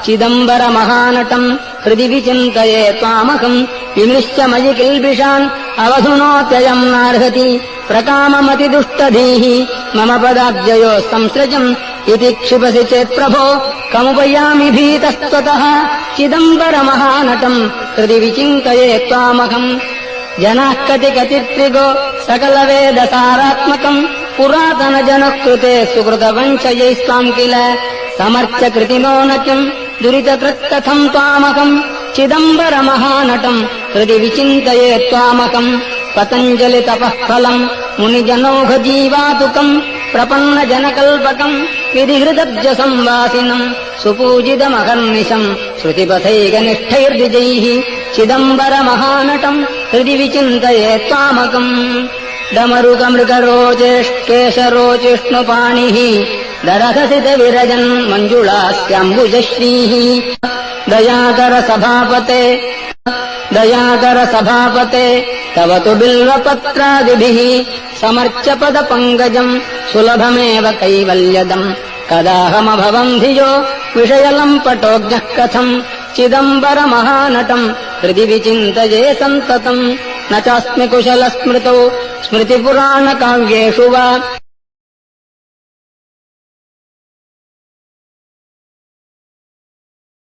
चिदम्बरमहानटम् हृदि विचिन्तये त्वामहम् विमृश्य मयि किल्बिषान् अवधुनोत्ययम् नार्हति प्रकाममतिदुष्टधीः मम पदाब्जयो संसृजम् इति क्षिपसि चेत् प्रभो कमुपयामि भीतस्त्वतः चिदम्बरमहानटम् हृदि विचिन्तये त्वामहम् जनाः कतिकतित्रिगो सकलवेदसारात्मकम् पुरातनजनः कृते सुकृतवंशयैस्त्वाम् किल समर्च्य कृतिनो न किम् दुरितकृत्कथम् त्वामहम् चिदम्बरमहानटम् हृदि विचिन्तये त्वामहम् पतञ्जलितपः फलम् मुनिजनौघजीवातुकम् प्रपन्नजनकल्पकम् विधिहृदब्जसंवासिनम् सुपूजितमहर्निशम् श्रुतिपथैकनिष्ठैर्विजैः चिदम्बरमहानटम् हृदि विचिन्तये त्वामकम् डमरुकमृगरोचेष्केशरोचिष्णुपाणिः दरहसितविरजन् मञ्जुळास्याम्बुजश्रीः दयाकर सभापते तव तु बिल्वपत्रादिभिः समर्च्य पदपङ्कजम् सुलभमेव कैवल्यदम् कदाहमभवम् धियो विषयलम्पटोऽज्ञः कथम् चिदम्बरमहानटम् हृदि विचिन्तये सन्ततम् न चास्मि कुशलस्मृतौ स्मृतिपुराणकाव्येषु वा